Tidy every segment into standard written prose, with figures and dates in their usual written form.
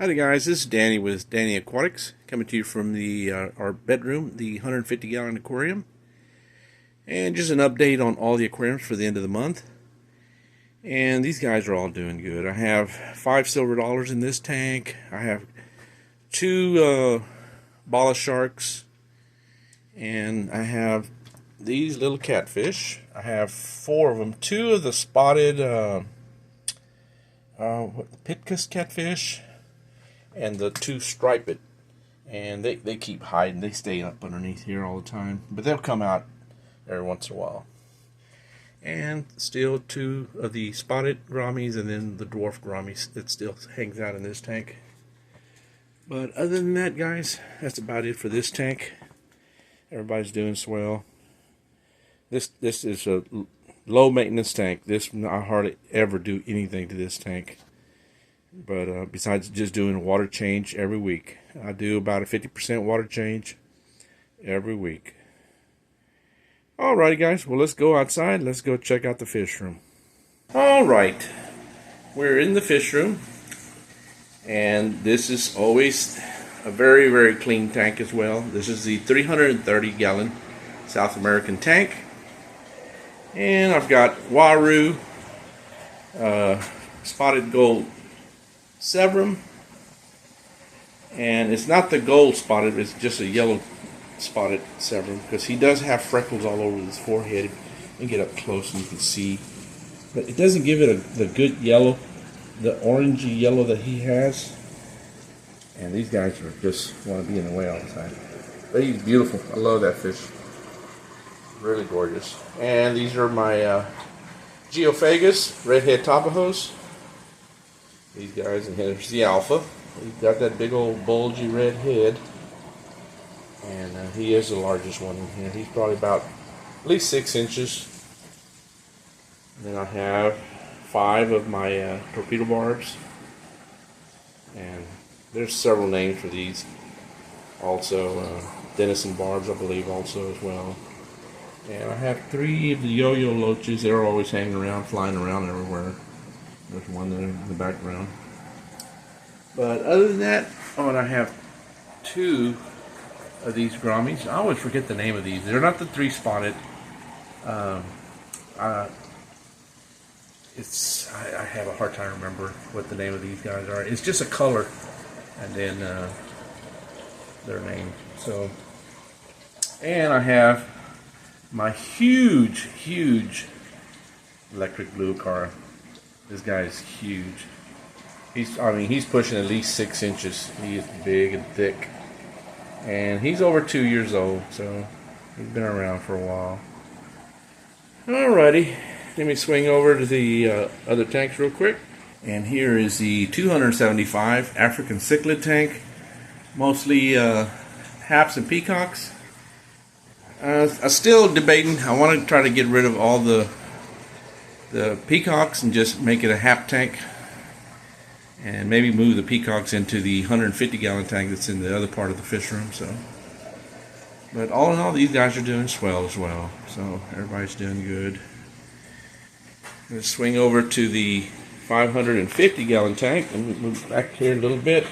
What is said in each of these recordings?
Hi there guys, this is Danny with Danny Aquatics, coming to you from our bedroom, the 150-gallon aquarium. And just an update on all the aquariums for the end of the month. And these guys are all doing good. I have 5 silver dollars in this tank. I have 2 bala sharks. And I have these little catfish. I have 4 of them. 2 of the spotted Pitkas catfish. And the 2 striped, and they keep hiding. They stay up underneath here all the time, but they'll come out every once in a while. And still 2 of the spotted grammies, and then the dwarf grammies that still hangs out in this tank. But other than that, guys, that's about it for this tank. Everybody's doing swell. This is a low maintenance tank. I hardly ever do anything to this tank. But besides just doing a water change every week, I do about a 50% water change every week. Alrighty guys, well let's go outside. Let's go check out the fish room. Alright, we're in the fish room. And this is always a very, very clean tank as well. This is the 330-gallon South American tank. And I've got Waru, spotted gold Severum, and it's not the gold spotted, it's just a yellow spotted Severum, because he does have freckles all over his forehead. You can get up close and you can see, but it doesn't give it the good yellow, the orangey yellow that he has. And these guys just want to be in the way all the time. But he's beautiful. I love that fish. Really gorgeous. And these are my Geophagus redhead Tapajos. These guys, and here's the alpha. He's got that big old bulgy red head, and he is the largest one in here. He's probably about at least 6 inches. And then I have 5 of my torpedo barbs, and there's several names for these. Also, Denison barbs, I believe, also as well. And I have 3 of the yo-yo loaches. They're always hanging around, flying around everywhere. There's one there in the background. But other than that, and I have 2 of these grammies. I always forget the name of these. They're not the 3 spotted. I have a hard time remember what the name of these guys are. It's just a color, and then their name. So, and I have my huge electric blue car. This guy is huge. He's pushing at least 6 inches. He is big and thick. And he's over 2 years old, so he's been around for a while. Alrighty, let me swing over to the other tanks real quick. And here is the 275 African cichlid tank. Mostly haps and peacocks. I'm still debating. I want to try to get rid of all the peacocks and just make it a hap tank, and maybe move the peacocks into the 150-gallon tank that's in the other part of the fish room. So, but all in all, these guys are doing swell as well, so everybody's doing good. I'm going to swing over to the 550-gallon tank and move back here a little bit.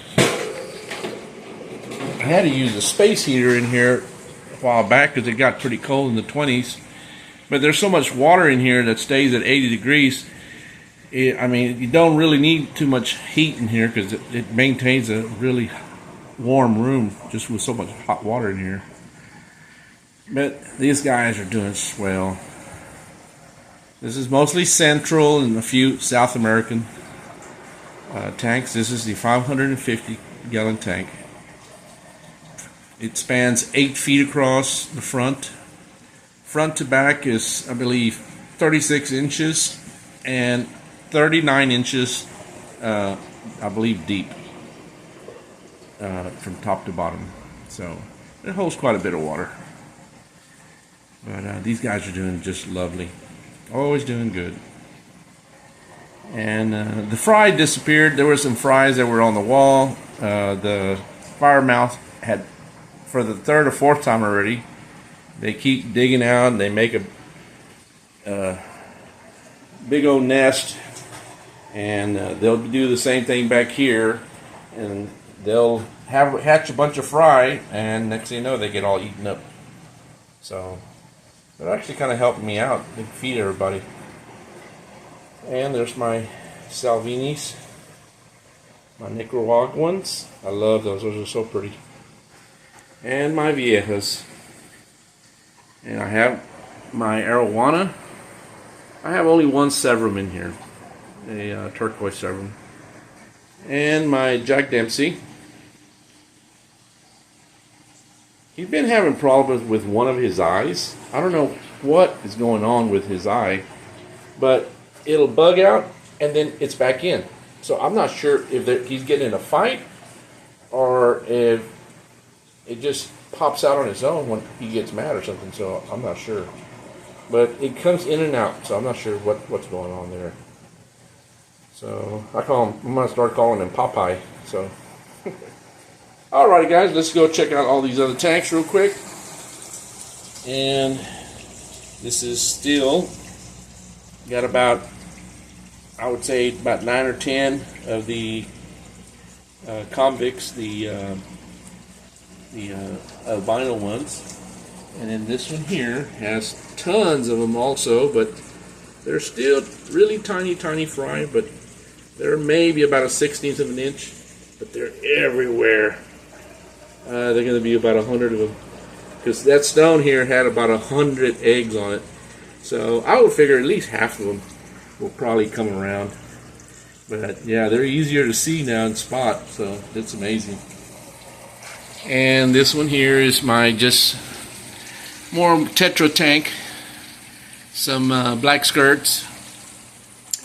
I had to use a space heater in here a while back because it got pretty cold in the 20s. But there's so much water in here that stays at 80 degrees. You don't really need too much heat in here because it maintains a really warm room just with so much hot water in here. But these guys are doing swell. This is mostly Central and a few South American tanks. This is the 550-gallon tank. It spans 8 feet across the front. Front to back is, I believe, 36 inches and 39 inches, I believe, deep from top to bottom. So it holds quite a bit of water. But these guys are doing just lovely. Always doing good. And the fry disappeared. There were some fries that were on the wall. The firemouth had, for the 3rd or 4th time already, they keep digging out and they make a big old nest, and they'll do the same thing back here. and they'll hatch a bunch of fry, and next thing you know, they get all eaten up. So they're actually kind of helping me out and feed everybody. And there's my Salvinis, my Nicaraguans. I love those. Those are so pretty. And my Viejas. And I have my arowana. I have only one Severum in here, a turquoise Severum. And my Jack Dempsey. He's been having problems with one of his eyes. I don't know what is going on with his eye, but it'll bug out and then it's back in. So I'm not sure if he's getting in a fight or if it just pops out on its own when he gets mad or something. So I'm not sure. But it comes in and out, so I'm not sure what's going on there. So I'm going to start calling him Popeye. So, alrighty guys, let's go check out all these other tanks real quick. And this is still got about, I would say, about 9 or 10 of the convicts, the albino ones. And then this one here has tons of them also, but they're still really tiny fry, but they're maybe about a 1/16 of an inch, but they're everywhere. They're going to be about 100 of them, because that stone here had about 100 eggs on it. So I would figure at least half of them will probably come around. But yeah, they're easier to see now and spot, so it's amazing. And this one here is my just more tetra tank, some black skirts,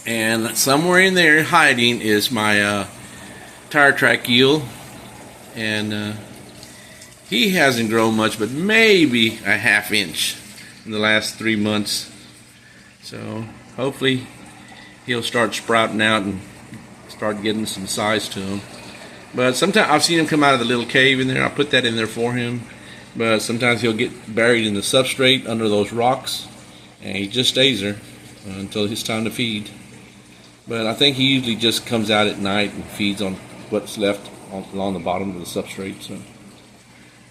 and somewhere in there hiding is my tire track eel, and he hasn't grown much, but maybe a ½ inch in the last 3 months. So hopefully he'll start sprouting out and start getting some size to him. But sometimes I've seen him come out of the little cave in there. I put that in there for him. But sometimes he'll get buried in the substrate under those rocks, and he just stays there until it's time to feed. But I think he usually just comes out at night and feeds on what's left along the bottom of the substrate. So,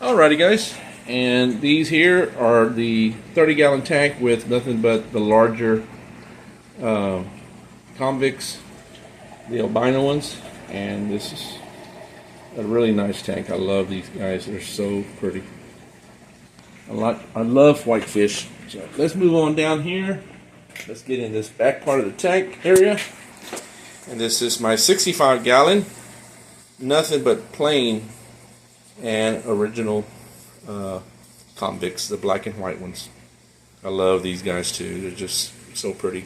alrighty guys, and these here are the 30-gallon tank with nothing but the larger convicts, the albino ones, and this is a really nice tank. I love these guys. They're so pretty. I love whitefish. So let's move on down here. Let's get in this back part of the tank area. And this is my 65-gallon, nothing but plain and original convicts, the black and white ones. I love these guys too. They're just so pretty.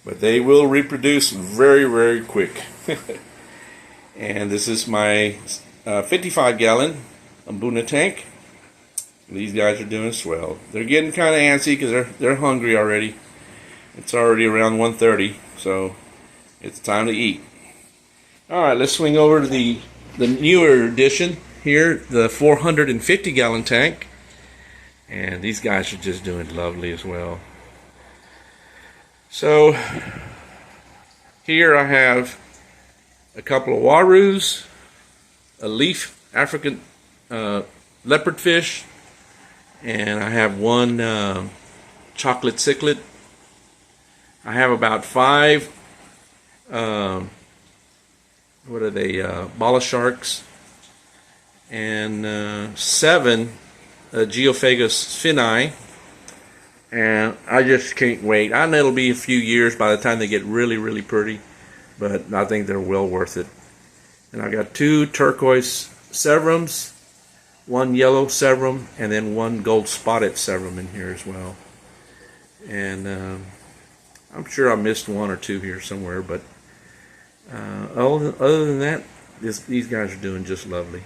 But they will reproduce very quick. And this is my 55-gallon Mbuna tank. These guys are doing swell. They're getting kind of antsy because they're hungry already. It's already around 1:30, so it's time to eat. All right, let's swing over to the newer edition here, the 450-gallon tank, and these guys are just doing lovely as well. So here I have a couple of warus, a leaf African leopard fish, and I have one chocolate cichlid. I have about 5 what are they, bala sharks, and 7 Geophagus finni, and I just can't wait. I know it'll be a few years by the time they get really pretty, but I think they're well worth it. And I got 2 turquoise Severums, 1 yellow Severum, and then 1 gold spotted Severum in here as well. And I'm sure I missed 1 or 2 here somewhere, but other than that, these guys are doing just lovely.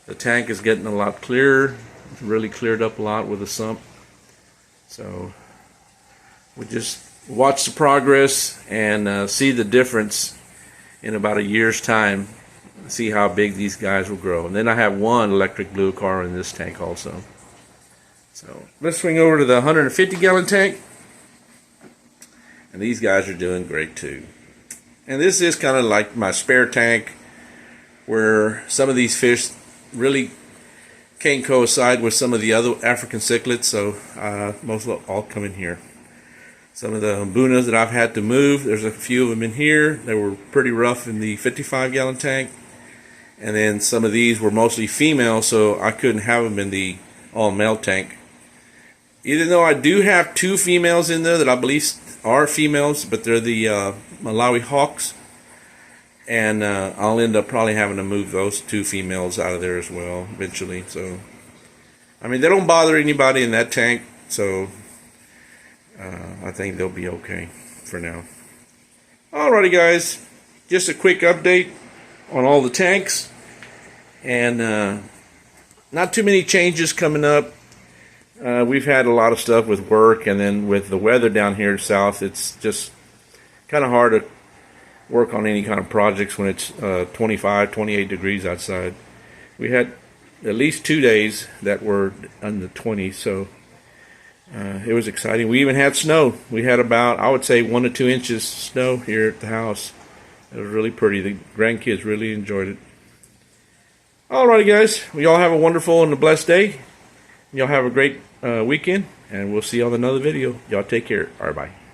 The tank is getting a lot clearer. It's really cleared up a lot with the sump. So we just watch the progress and see the difference in about a year's time. See how big these guys will grow. And then I have 1 electric blue car in this tank also. So let's swing over to the 150-gallon tank. And these guys are doing great too. And this is kind of like my spare tank where some of these fish really can't coincide with some of the other African cichlids, so most of them all come in here. Some of the mbunas that I've had to move, there's a few of them in here. They were pretty rough in the 55-gallon tank. And then some of these were mostly female, so I couldn't have them in the all-male tank. Even though I do have 2 females in there that I believe are females, but they're the Malawi hawks. And I'll end up probably having to move those 2 females out of there as well eventually. So, I mean, they don't bother anybody in that tank, so I think they'll be okay for now. Alrighty, guys, just a quick update on all the tanks, and not too many changes coming up. We've had a lot of stuff with work, and then with the weather down here south, it's just kind of hard to work on any kind of projects when it's 25, 28 degrees outside. We had at least 2 days that were in the 20s, so it was exciting. We even had snow. We had about, I would say, 1 to 2 inches snow here at the house. It was really pretty. The grandkids really enjoyed it. Alrighty, guys. Well, y'all have a wonderful and a blessed day. Y'all have a great weekend, and we'll see you on another video. Y'all take care. Alright, bye.